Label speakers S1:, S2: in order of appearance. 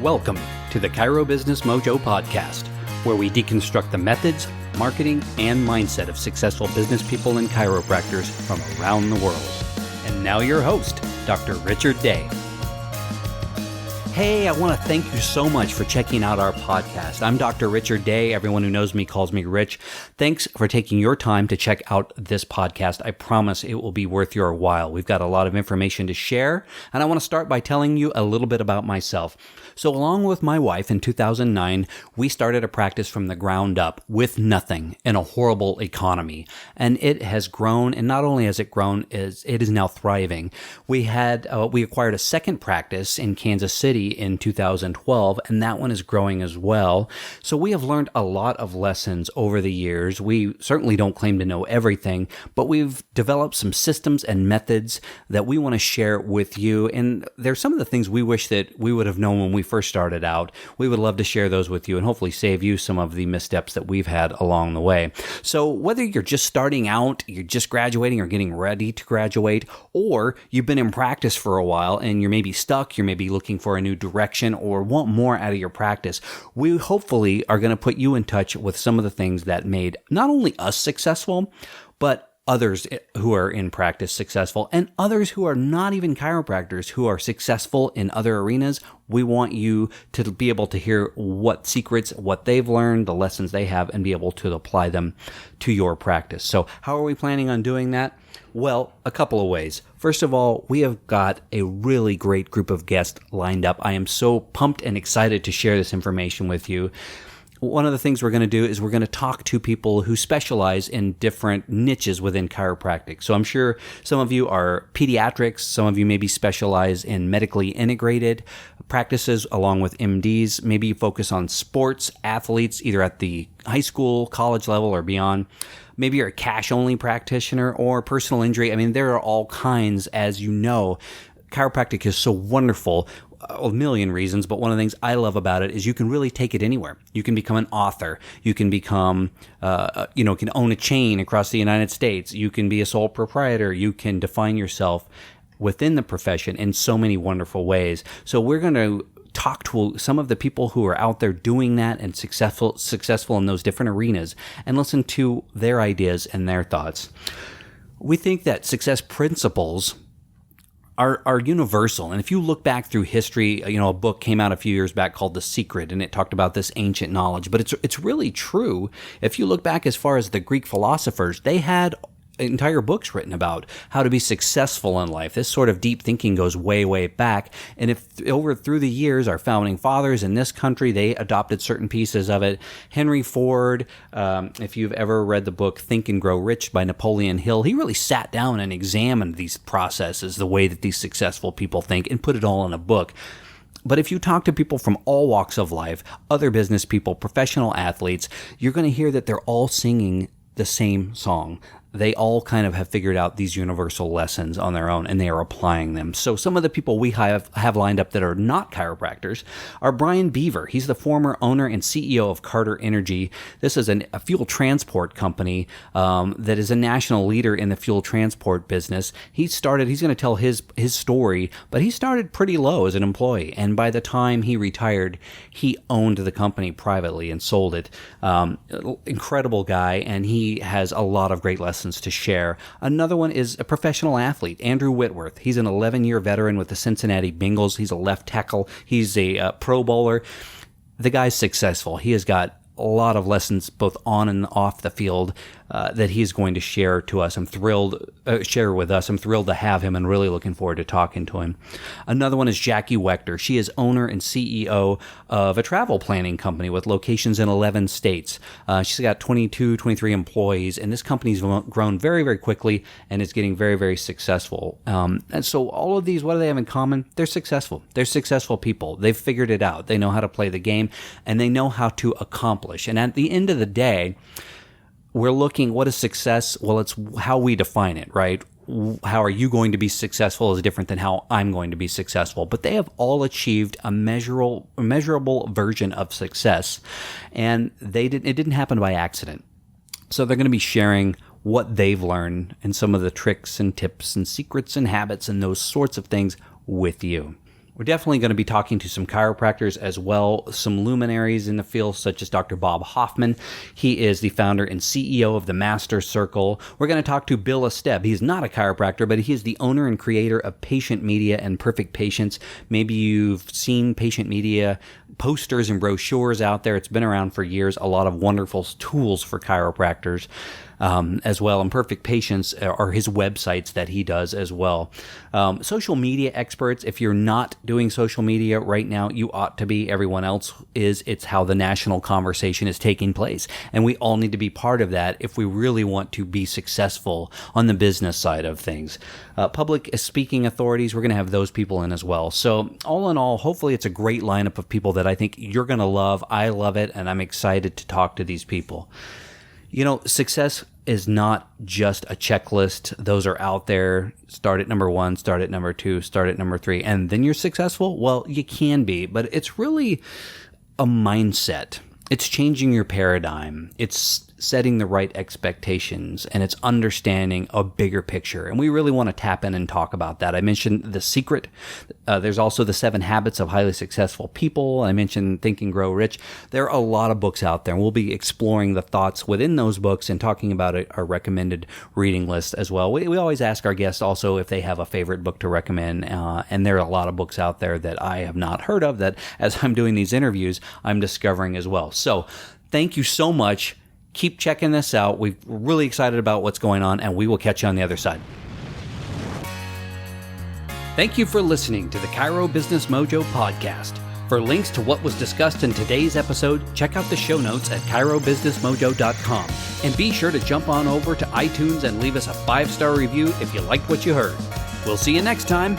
S1: Welcome to the Chiro Business Mojo Podcast, where we deconstruct the methods, marketing, and mindset of successful business people and chiropractors from around the world. And now your host, Dr. Richard Day. Hey, I want to thank you so much for checking out our podcast. I'm Dr. Richard Day. Everyone who knows me calls me Rich. Thanks for taking your time to check out this podcast. I promise it will be worth your while. We've got a lot of information to share, and I want to start by telling you a little bit about myself. So along with my wife in 2009, we started a practice from the ground up with nothing in a horrible economy. And it has grown, and not only has it grown, it is now thriving. We acquired a second practice in Kansas City in 2012, and that one is growing as well. So we have learned a lot of lessons over the years. We certainly don't claim to know everything, but we've developed some systems and methods that we want to share with you. And there's some of the things we wish that we would have known when we first started out. We would love to share those with you and hopefully save you some of the missteps that we've had along the way. So whether you're just starting out, you're just graduating or getting ready to graduate, or you've been in practice for a while and you're maybe stuck, you're maybe looking for a new direction or want more out of your practice, we hopefully are going to put you in touch with some of the things that made not only us successful, but others who are in practice successful, and others who are not even chiropractors who are successful in other arenas. We want you to be able to hear what secrets, what they've learned, the lessons they have, and be able to apply them to your practice. So how are we planning on doing that? Well, a couple of ways. First of all, we have got a really great group of guests lined up. I am so pumped and excited to share this information with you. One of the things we're going to do is we're going to talk to people who specialize in different niches within chiropractic. So I'm sure some of you are pediatrics, some of you maybe specialize in medically integrated practices along with MDs. Maybe you focus on sports athletes, either at the high school, college level, or beyond. Maybe you're a cash-only practitioner or personal injury. I mean, there are all kinds, as you know. Chiropractic is so wonderful. A million reasons, but one of the things I love about it is you can really take it anywhere. You can become an author. You can become, can own a chain across the United States. You can be a sole proprietor. You can define yourself within the profession in so many wonderful ways. So we're going to talk to some of the people who are out there doing that and successful in those different arenas and listen to their ideas and their thoughts. We think that success principles are universal. And if you look back through history, a book came out a few years back called The Secret, and it talked about this ancient knowledge. But it's really true. If you look back as far as the Greek philosophers, they had entire books written about how to be successful in life. This sort of deep thinking goes way, way back. And if through the years, our founding fathers in this country, they adopted certain pieces of it. Henry Ford, if you've ever read the book Think and Grow Rich by Napoleon Hill, he really sat down and examined these processes, the way that these successful people think, and put it all in a book. But if you talk to people from all walks of life, other business people, professional athletes, you're going to hear that they're all singing the same song. They all kind of have figured out these universal lessons on their own, and they are applying them. So some of the people we have lined up that are not chiropractors are Brian Beaver. He's the former owner and CEO of Carter Energy. This is a fuel transport company that is a national leader in the fuel transport business. He's going to tell his story, but he started pretty low as an employee. And by the time he retired, he owned the company privately and sold it. Incredible guy, and he has a lot of great lessons to share. Another one is a professional athlete, Andrew Whitworth. He's an 11-year veteran with the Cincinnati Bengals. He's a left tackle. He's a pro bowler. The guy's successful. He has got a lot of lessons both on and off the field that he's going to share to us. Share with us. I'm thrilled to have him and really looking forward to talking to him. Another one is Jackie Wechter. She is owner and CEO of a travel planning company with locations in 11 states. She's got 23 employees, and this company's grown very, very quickly and is getting very, very successful. And so all of these, what do they have in common? They're successful. They're successful people. They've figured it out. They know how to play the game, and they know how to accomplish. And at the end of the day, we're looking, what is success? Well, it's how we define it, right? How are you going to be successful is different than how I'm going to be successful. But they have all achieved a measurable version of success, and it didn't happen by accident. So they're going to be sharing what they've learned and some of the tricks and tips and secrets and habits and those sorts of things with you. We're definitely going to be talking to some chiropractors as well, some luminaries in the field, such as Dr. Bob Hoffman. He is the founder and CEO of the Master Circle. We're going to talk to Bill Esteb. He's not a chiropractor, but he is the owner and creator of Patient Media and Perfect Patients. Maybe you've seen Patient Media posters and brochures out there. It's been around for years. A lot of wonderful tools for chiropractors as well. And Perfect Patients are his websites that he does as well. Social media experts, if you're not doing social media right now, you ought to be. Everyone else is. It's how the national conversation is taking place. And we all need to be part of that if we really want to be successful on the business side of things. Public speaking authorities, we're going to have those people in as well. So all in all, hopefully it's a great lineup of people that I think you're going to love. I love it, and I'm excited to talk to these people. You know, success is not just a checklist. Those are out there. Start at number 1, start at number 2, start at number 3, and then you're successful. Well, you can be, but it's really a mindset. It's changing your paradigm. It's setting the right expectations, and it's understanding a bigger picture. And we really want to tap in and talk about that. I mentioned The Secret. There's also The 7 Habits of Highly Successful People. I mentioned Think and Grow Rich. There are a lot of books out there, and we'll be exploring the thoughts within those books and talking about our recommended reading list as well. We always ask our guests also if they have a favorite book to recommend, and there are a lot of books out there that I have not heard of that, as I'm doing these interviews, I'm discovering as well. So thank you so much. Keep checking this out. We're really excited about what's going on, and we will catch you on the other side. Thank you for listening to the Chiro Business Mojo Podcast. For links to what was discussed in today's episode, check out the show notes at chirobusinessmojo.com. And be sure to jump on over to iTunes and leave us a 5-star review if you liked what you heard. We'll see you next time.